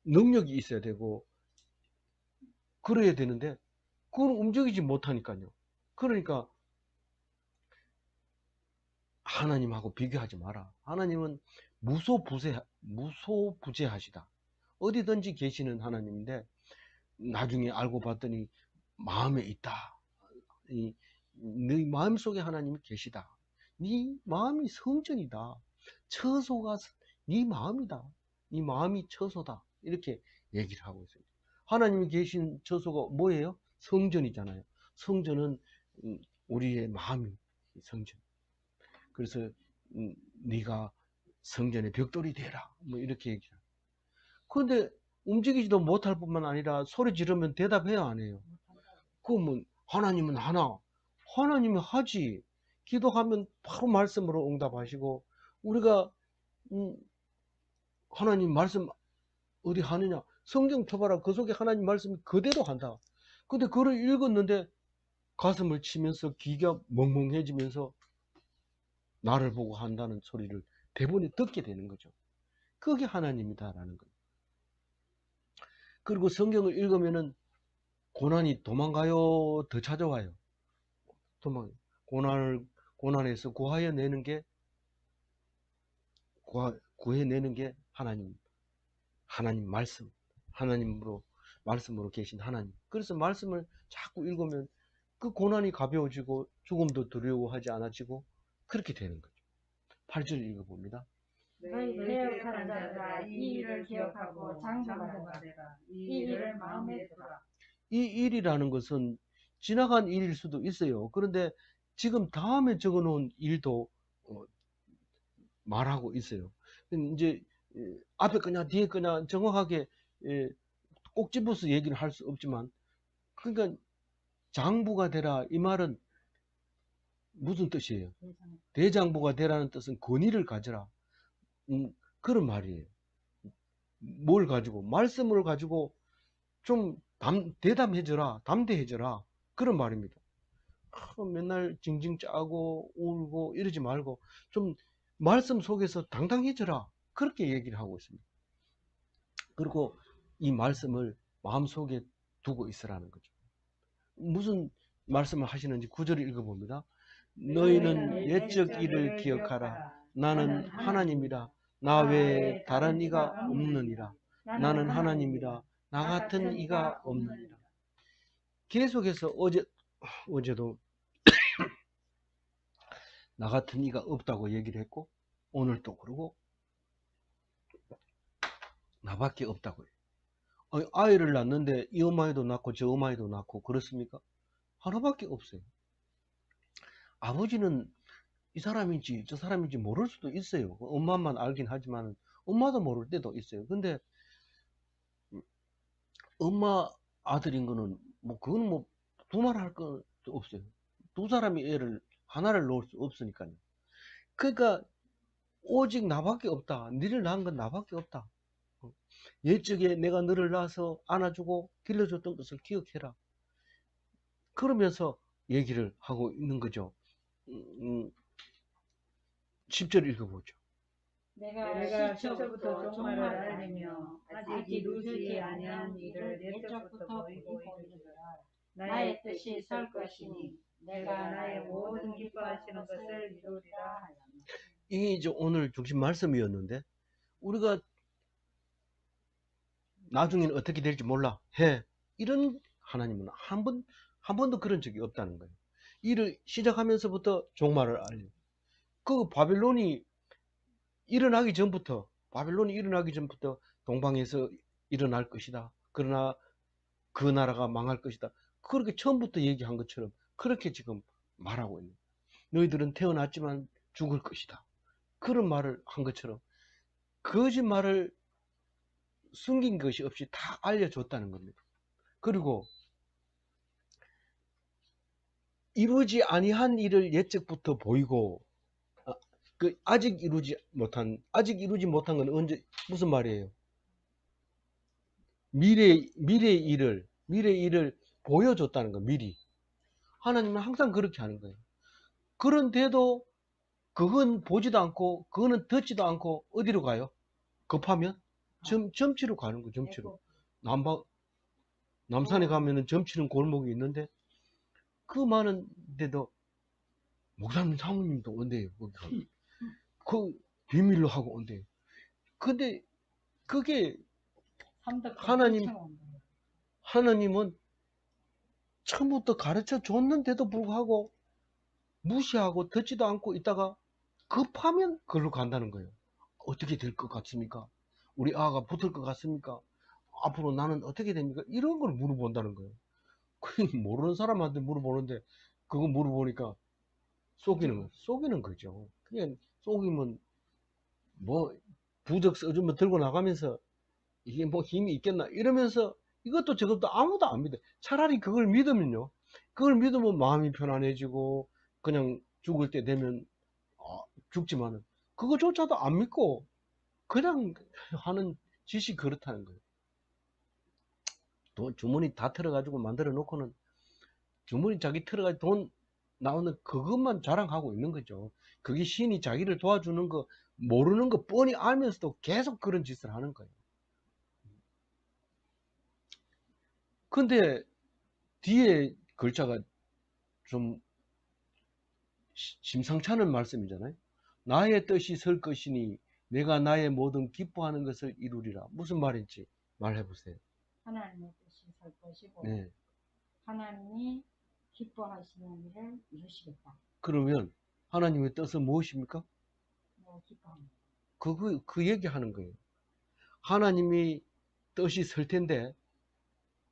능력이 있어야 되고 그래야 되는데 그걸 움직이지 못하니까요. 그러니까 하나님하고 비교하지 마라. 하나님은 무소부재하시다. 어디든지 계시는 하나님인데 나중에 알고 봤더니 마음에 있다. 네 마음속에 하나님이 계시다. 네 마음이 성전이다. 처소가 네 마음이다. 네 마음이 처소다. 이렇게 얘기를 하고 있어요. 하나님이 계신 처소가 뭐예요? 성전이잖아요. 성전은 우리의 마음이 성전. 그래서 네가 성전의 벽돌이 되라. 이렇게 얘기해요. 그런데 움직이지도 못할 뿐만 아니라 소리 지르면 대답해야 안 해요. 그러면 하나님은 하나. 하나님이 하지. 기도하면 바로 말씀으로 응답하시고 우리가 하나님 말씀 어디 하느냐. 성경 쳐봐라. 그 속에 하나님 말씀이 그대로 한다. 근데 그걸 읽었는데 가슴을 치면서 귀가 멍멍해지면서 나를 보고 한다는 소리를 대본에 듣게 되는 거죠. 그게 하나님이다라는 거예요. 그리고 성경을 읽으면은 고난이 도망가요? 더 찾아와요? 고난에서 구해내는 게 하나님 말씀, 말씀으로 계신 하나님. 그래서 말씀을 자꾸 읽으면 그 고난이 가벼워지고 죽음도 두려워하지 않아지고 그렇게 되는 거죠. 8절 읽어봅니다. 너희 개혁한 자들아 이 일을 기억하고 장구가 되라. 이 일을 마음에 두라. 이 일이라는 것은 지나간 일일 수도 있어요. 그런데 지금 다음에 적어놓은 일도 말하고 있어요. 이제 앞에 거냐 뒤에 거냐 정확하게 꼭 집어서 얘기를 할 수 없지만, 그러니까 장부가 되라 이 말은 무슨 뜻이에요? 대장부가 되라는 뜻은 권위를 가져라. 그런 말이에요. 뭘 가지고? 말씀을 가지고 좀 대담해져라, 담대해져라. 그런 말입니다. 맨날 징징 짜고 울고 이러지 말고 좀 말씀 속에서 당당해져라. 그렇게 얘기를 하고 있습니다. 그리고 이 말씀을 마음속에 두고 있으라는 거죠. 무슨 말씀을 하시는지 9절을 읽어봅니다. 너희는 옛적 일을 기억하라. 나는 하나님이라. 나 외에 다른 이가 없느니라. 나는 하나님이라. 나 같은 이가 없느니라. 계속해서 어제도 나 같은 이가 없다고 얘기를 했고 오늘도 그러고 나밖에 없다고 해요. 아이를 낳는데 이 엄마에도 낳고 저 엄마에도 낳고 그렇습니까? 하나밖에 없어요. 아버지는 이 사람인지 저 사람인지 모를 수도 있어요. 엄마만 알긴 하지만 엄마도 모를 때도 있어요. 근데 엄마 아들인 거는 그건 두말할 것도 없어요. 두 사람이 하나를 놓을 수 없으니까요. 그러니까 오직 나밖에 없다. 너를 낳은 건 나밖에 없다. 옛적에 내가 너를 낳아서 안아주고 길러줬던 것을 기억해라. 그러면서 얘기를 하고 있는 거죠. 10절 읽어보죠. 내가 시초부터 종말을 알리며 아직 이루지 아니한 일을 옛적부터 보이고 이르리라. 나의 뜻이 설 것이니 내가 나의 모든 기뻐하시는 것을 이루리라 하였노라. 이게 이제 오늘 중심 말씀이었는데 우리가 나중에는 어떻게 될지 몰라 이런 하나님은 한 번도 그런 적이 없다는 거예요. 일을 시작하면서부터 종말을 알려. 바빌론이 일어나기 전부터 동방에서 일어날 것이다. 그러나 그 나라가 망할 것이다. 그렇게 처음부터 얘기한 것처럼 그렇게 지금 말하고 있는. 너희들은 태어났지만 죽을 것이다. 그런 말을 한 것처럼 거짓말을 숨긴 것이 없이 다 알려줬다는 겁니다. 그리고 이루지 아니한 일을 옛적부터 보이고 아직 이루지 못한 건 언제, 무슨 말이에요? 미래 일을 보여줬다는 거, 미리. 하나님은 항상 그렇게 하는 거예요. 그런데도 그건 보지도 않고, 그거는 듣지도 않고, 어디로 가요? 급하면? 점치로 가는 거예요, 점치로. 남산에 가면은 점치는 골목이 있는데, 그 많은데도, 목사님, 사모님도 온대요, 거기 가면. 그, 비밀로 하고 온대요. 근데, 그게, 하나님은 처음부터 가르쳐 줬는데도 불구하고, 무시하고 듣지도 않고 있다가, 급하면 그걸로 간다는 거예요. 어떻게 될 것 같습니까? 우리 아가 붙을 것 같습니까? 앞으로 나는 어떻게 됩니까? 이런 걸 물어본다는 거예요. 모르는 사람한테 물어보는데, 그거 물어보니까 속이는 거죠. 그냥 속이면, 뭐, 부적 써주면 들고 나가면서, 이게 뭐 힘이 있겠나? 이러면서, 이것도 저것도 아무도 안 믿어. 차라리 그걸 믿으면요. 그걸 믿으면 마음이 편안해지고, 그냥 죽을 때 되면, 죽지만은, 그거조차도 안 믿고, 그냥 하는 짓이 그렇다는 거예요. 돈 주머니 다 털어가지고 만들어 놓고는 주머니 자기 털어가지고 돈 나오는 그것만 자랑하고 있는 거죠. 그게 신이 자기를 도와주는 거 모르는 거 뻔히 알면서도 계속 그런 짓을 하는 거예요. 근데 뒤에 글자가 좀 심상치 않은 말씀이잖아요. 나의 뜻이 설 것이니 내가 나의 모든 기뻐하는 것을 이루리라. 무슨 말인지 말해보세요. 하나님의 뜻이 설 것이고, 네. 하나님이 기뻐하시는 일을 이루시겠다. 그러면 하나님의 뜻은 무엇입니까? 기뻐합니다. 그 얘기하는 거예요. 하나님이 뜻이 설 텐데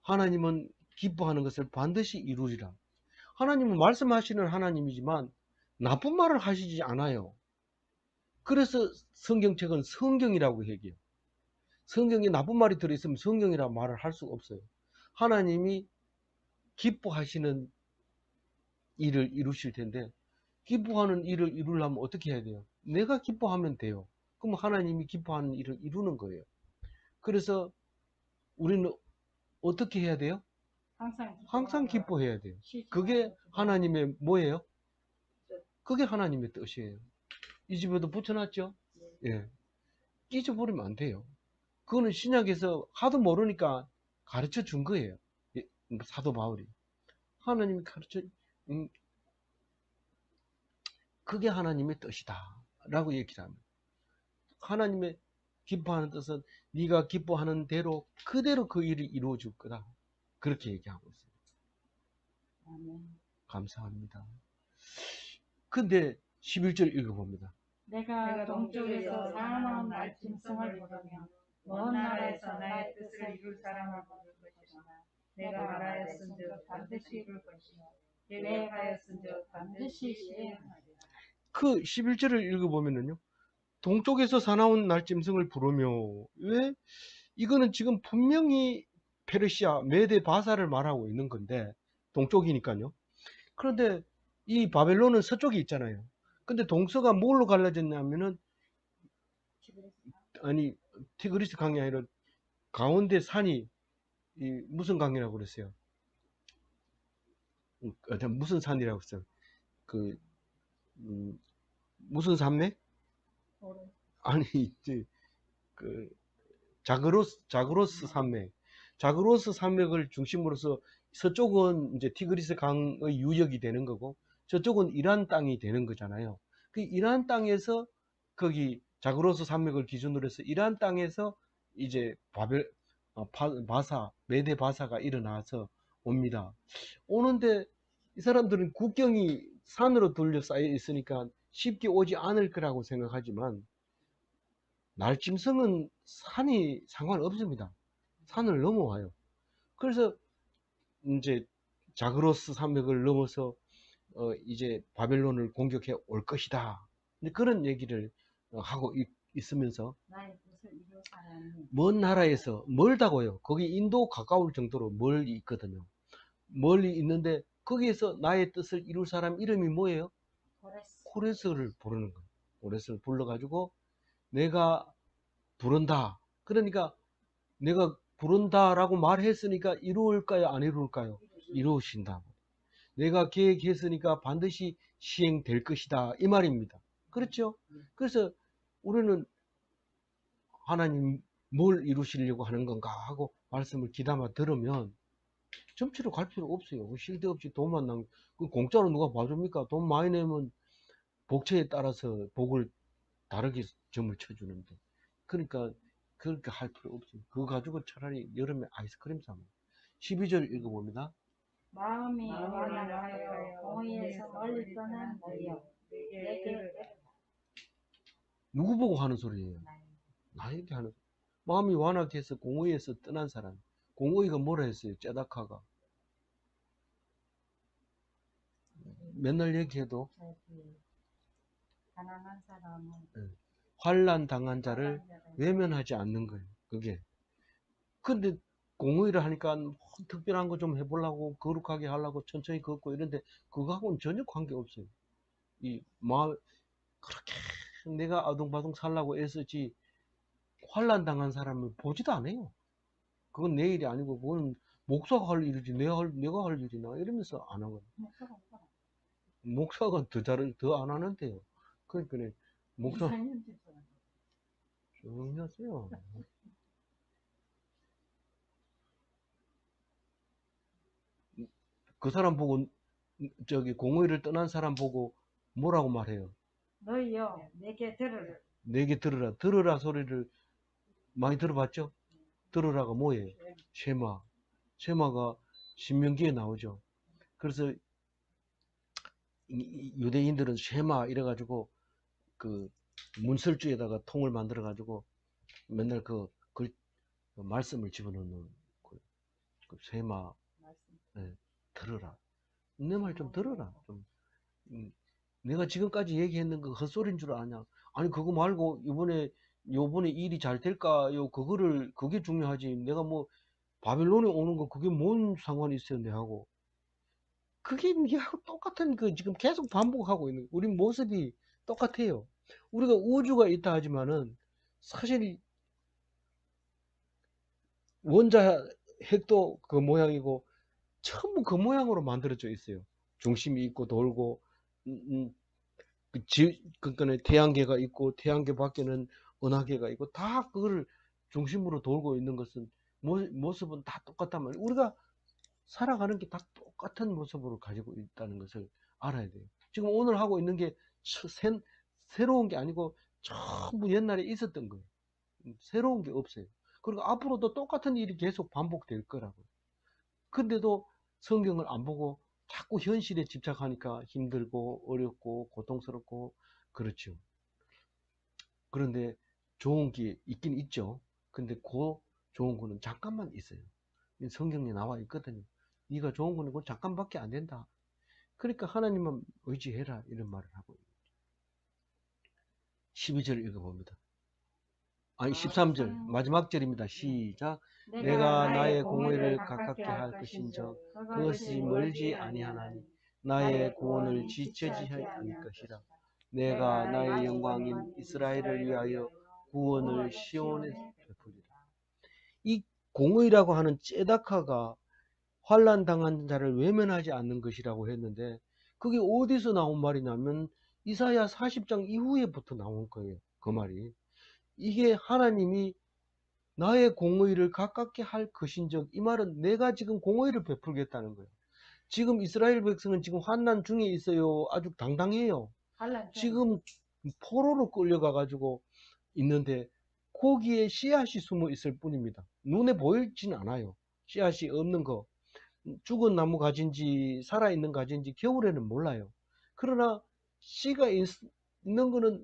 하나님은 기뻐하는 것을 반드시 이루리라. 하나님은 말씀하시는 하나님이지만 나쁜 말을 하시지 않아요. 그래서 성경책은 성경이라고 얘기해요. 성경에 나쁜 말이 들어있으면 성경이라고 말을 할 수가 없어요. 하나님이 기뻐하시는 일을 이루실 텐데 기뻐하는 일을 이루려면 어떻게 해야 돼요? 내가 기뻐하면 돼요. 그럼 하나님이 기뻐하는 일을 이루는 거예요. 그래서 우리는 어떻게 해야 돼요? 항상 기뻐해야 돼요. 그게 하나님의 뭐예요? 그게 하나님의 뜻이에요. 이 집에도 붙여놨죠? 예. 잊어버리면 안 돼요. 그거는 신약에서 하도 모르니까 가르쳐 준 거예요. 사도 바울이. 하나님이 그게 하나님의 뜻이다. 라고 얘기를 합니다. 하나님의 기뻐하는 뜻은 네가 기뻐하는 대로 그대로 그 일을 이루어 줄 거다. 그렇게 얘기하고 있어요. 감사합니다. 근데 11절 읽어봅니다. 내가 동쪽에서 사나운 날짐승을 부르며 먼 나라에서 나의 뜻을 이룰 사람을 부를 것이라. 내가 말하였은즉 반드시 이룰 것이요 계획하였은즉 반드시 실행하리라. 그 11절을 읽어보면은요. 동쪽에서 사나운 날짐승을 부르며, 왜? 이거는 지금 분명히 페르시아, 메데 바사를 말하고 있는 건데, 동쪽이니까요. 그런데 이 바벨론은 서쪽에 있잖아요. 근데 동서가 뭘로 갈라졌냐면은, 아니, 티그리스 강이 아니라 가운데 산이, 무슨 강이라고 그랬어요? 무슨 산이라고 했어요? 무슨 산맥? 아니, 그, 자그로스 산맥. 자그로스 산맥을 중심으로서 서쪽은 이제 티그리스 강의 유역이 되는 거고, 저쪽은 이란 땅이 되는 거잖아요. 그 이란 땅에서 거기 자그로스 산맥을 기준으로 해서 이란 땅에서 이제 메데 바사가 일어나서 옵니다. 오는데 이 사람들은 국경이 산으로 둘러싸여 있으니까 쉽게 오지 않을 거라고 생각하지만 날짐승은 산이 상관없습니다. 산을 넘어와요. 그래서 이제 자그로스 산맥을 넘어서 이제 바벨론을 공격해 올 것이다. 그런 얘기를 하고 있으면서 먼 나라에서 멀다고요. 거기 인도 가까울 정도로 멀리 있거든요. 멀리 있는데 거기에서 나의 뜻을 이룰 사람 이름이 뭐예요? 코레스를 부르는 거예요. 오랫을 불러가지고 내가 부른다. 그러니까 내가 부른다라고 말했으니까 이루을까요? 안 이루을까요? 이루신다. 내가 계획했으니까 반드시 시행될 것이다. 이 말입니다. 그렇죠? 그래서 우리는 하나님 뭘 이루시려고 하는 건가 하고 말씀을 귀담아 들으면 점치러 갈 필요 없어요. 쓸데없이 돈만 공짜로 누가 봐줍니까? 돈 많이 내면 복처에 따라서 복을 다르게 점을 쳐주는데. 그러니까 그렇게 할 필요 없어요. 그거 가지고 차라리 여름에 아이스크림 사 먹어요. 12절 읽어봅니다. 마음이 완악하여 공의에서 멀리 떠난 너희여 내게 누구 보고 하는 소리예요? 나에게 하는 소리. 마음이 완악해서 공의에서 떠난 사람. 공의가 뭐라 했어요? 째다카가. 맨날 얘기해도 가난한 사람은 환난 당한 자를 외면하지 않는 거예요. 그게. 근데 공의를 하니까 뭐 특별한 거 좀 해보려고 거룩하게 하려고 천천히 걷고 이런데 그거하고는 전혀 관계없어요. 이 마음 그렇게 내가 아둥바둥 살라고 애쓰지 환난 당한 사람을 보지도 않아요. 그건 내 일이 아니고 그건 목사가 할 일이지 내가 할 일이나 이러면서 안 하거든요. 목사가 더 안 하는데요. 그러니까 목사 조용히 하세요. 그 사람 보고 저기 공의를 떠난 사람 보고 뭐라고 말해요? 너희여 내게 들으라. 내게 들으라. 들으라 소리를 많이 들어봤죠? 들으라가 뭐예요? 쉐마. 쉐마가 신명기에 나오죠. 그래서 유대인들은 쉐마 이래가지고 그 문설주에다가 통을 만들어가지고 맨날 그 말씀을 집어넣는 그 쉐마. 네, 들으라. 내 말 좀 들어라. 좀 내가 지금까지 얘기했는 거 헛소리인 줄 아냐? 아니 그거 말고 요번에 일이 잘 될까요? 그게 중요하지. 내가 뭐 바빌론에 오는 거 그게 뭔 상관이 있어요, 내하고. 그게 니하고 똑같은 그 지금 계속 반복하고 있는 우리 모습이 똑같아요. 우리가 우주가 있다 하지만은 사실 원자 핵도 그 모양이고 전부 그 모양으로 만들어져 있어요. 중심이 있고 돌고 그러니까 태양계가 있고 태양계 밖에는 은하계가 있고 다 그거를 중심으로 돌고 있는 것은 모습은 다 똑같단 말이에요. 우리가 살아가는 게 다 똑같은 모습으로 가지고 있다는 것을 알아야 돼요. 지금 오늘 하고 있는 게 새로운 게 아니고 전부 옛날에 있었던 거예요. 새로운 게 없어요. 그리고 앞으로도 똑같은 일이 계속 반복될 거라고요. 근데도 성경을 안 보고 자꾸 현실에 집착하니까 힘들고 어렵고 고통스럽고 그렇죠. 그런데 좋은 게 있긴 있죠. 근데 그 좋은 거는 잠깐만 있어요. 성경에 나와 있거든요. 네가 좋은 거는 그 잠깐밖에 안 된다. 그러니까 하나님만 의지해라 이런 말을 하고 12절 읽어봅니다. 아니 13절 마지막 절입니다. 시작. 내가 나의 공의를 가깝게 할 것인즉 그것이 멀지 아니하나니 나의 구원을 지체지 않을 것이라. 내가 나의 영광인 이스라엘을 위하여 구원을 시온에 베푸리라. 이 공의라고 하는 째다카가 환난 당한 자를 외면하지 않는 것이라고 했는데 그게 어디서 나온 말이냐면 이사야 40장 이후에부터 나온 거예요. 그 말이. 이게 하나님이 나의 공의를 가깝게 할 것인즉 이 말은 내가 지금 공의를 베풀겠다는 거예요. 지금 이스라엘 백성은 지금 환난 중에 있어요. 아주 당당해요. 지금 포로로 끌려가 가지고 있는데 거기에 씨앗이 숨어 있을 뿐입니다. 눈에 보이진 않아요. 씨앗이 없는 거. 죽은 나무 가지인지 살아있는 가지인지 겨울에는 몰라요. 그러나 씨가 있는 거는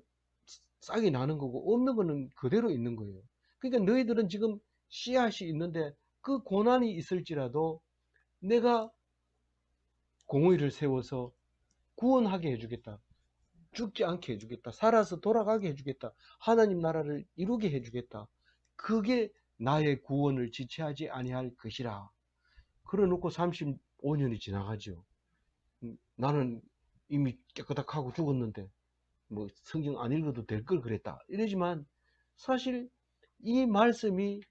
싹이 나는 거고 없는 거는 그대로 있는 거예요. 그러니까 너희들은 지금 씨앗이 있는데 그 고난이 있을지라도 내가 공의를 세워서 구원하게 해주겠다. 죽지 않게 해주겠다. 살아서 돌아가게 해주겠다. 하나님 나라를 이루게 해주겠다. 그게 나의 구원을 지체하지 아니할 것이라. 그래 놓고 35년이 지나가죠. 나는 이미 깨끗하고 죽었는데 뭐 성경 안 읽어도 될 걸 그랬다 이러지만 사실 이 말씀이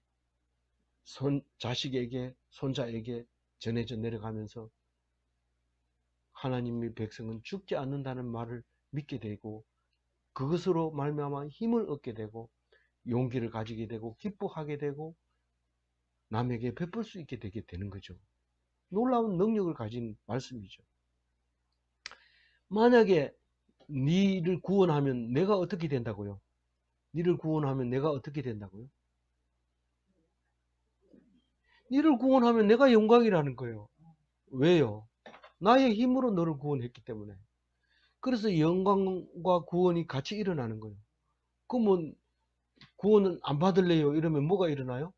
자식에게 손자에게 전해져 내려가면서 하나님의 백성은 죽지 않는다는 말을 믿게 되고 그것으로 말미암아 힘을 얻게 되고 용기를 가지게 되고 기뻐하게 되고 남에게 베풀 수 있게 되게 되는 거죠. 놀라운 능력을 가진 말씀이죠. 만약에 니를 구원하면 내가 어떻게 된다고요? 니를 구원하면 내가 어떻게 된다고요? 니를 구원하면 내가 영광이라는 거예요. 왜요? 나의 힘으로 너를 구원했기 때문에. 그래서 영광과 구원이 같이 일어나는 거예요. 그러면 구원은 안 받을래요? 이러면 뭐가 일어나요?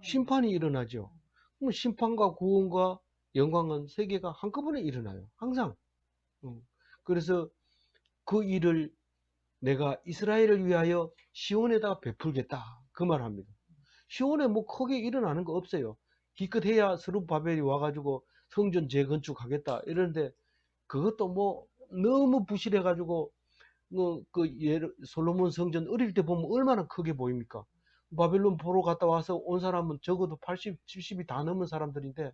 심판이 일어나죠. 그럼 심판과 구원과 영광은 세 개가 한꺼번에 일어나요. 항상. 그래서 그 일을 내가 이스라엘을 위하여 시온에다 베풀겠다. 그 말합니다. 시온에 뭐 크게 일어나는 거 없어요. 기껏해야 스룹바벨이 와가지고 성전 재건축하겠다 이러는데 그것도 뭐 너무 부실해가지고 솔로몬 성전 어릴 때 보면 얼마나 크게 보입니까? 바벨론 보러 갔다 와서 온 사람은 적어도 80, 70이 다 넘은 사람들인데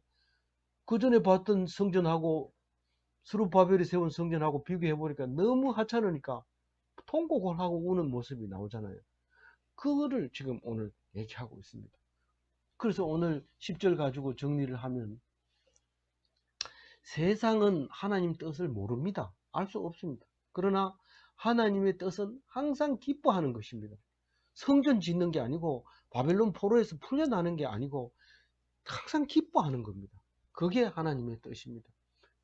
그 전에 봤던 성전하고 스룹바벨이 세운 성전하고 비교해보니까 너무 하찮으니까 통곡을 하고 우는 모습이 나오잖아요. 그거를 지금 오늘 얘기하고 있습니다. 그래서 오늘 10절 가지고 정리를 하면 세상은 하나님 뜻을 모릅니다. 알 수 없습니다. 그러나 하나님의 뜻은 항상 기뻐하는 것입니다. 성전 짓는 게 아니고 바벨론 포로에서 풀려나는 게 아니고 항상 기뻐하는 겁니다. 그게 하나님의 뜻입니다.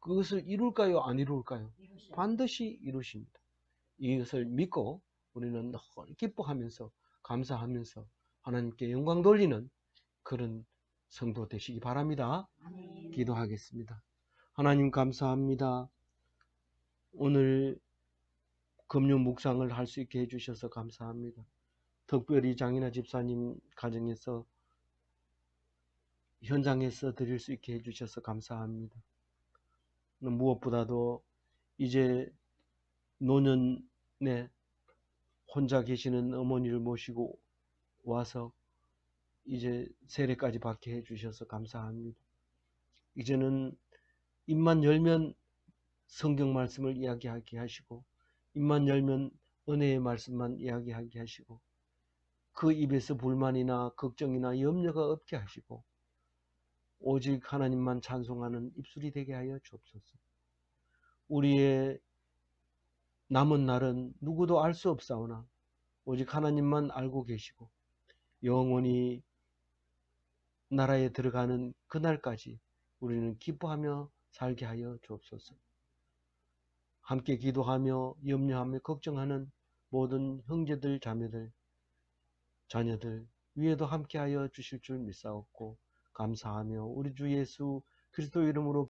그것을 이룰까요? 안 이룰까요? 반드시 이루십니다. 이것을 믿고 우리는 기뻐하면서 감사하면서 하나님께 영광 돌리는 그런 성도 되시기 바랍니다. 기도하겠습니다. 하나님 감사합니다. 오늘 금요 묵상을 할 수 있게 해주셔서 감사합니다. 특별히 장인아 집사님 가정에서 현장에서 드릴 수 있게 해주셔서 감사합니다. 무엇보다도 이제 노년에 혼자 계시는 어머니를 모시고 와서 이제 세례까지 받게 해주셔서 감사합니다. 이제는 입만 열면 성경 말씀을 이야기하게 하시고 입만 열면 은혜의 말씀만 이야기하게 하시고 그 입에서 불만이나 걱정이나 염려가 없게 하시고 오직 하나님만 찬송하는 입술이 되게 하여 주옵소서. 우리의 남은 날은 누구도 알 수 없사오나 오직 하나님만 알고 계시고 영원히 나라에 들어가는 그날까지 우리는 기뻐하며 살게 하여 주옵소서. 함께 기도하며 염려하며 걱정하는 모든 형제들 자매들 자녀들 위에도 함께하여 주실 줄 믿사옵고 감사하며 우리 주 예수 그리스도 이름으로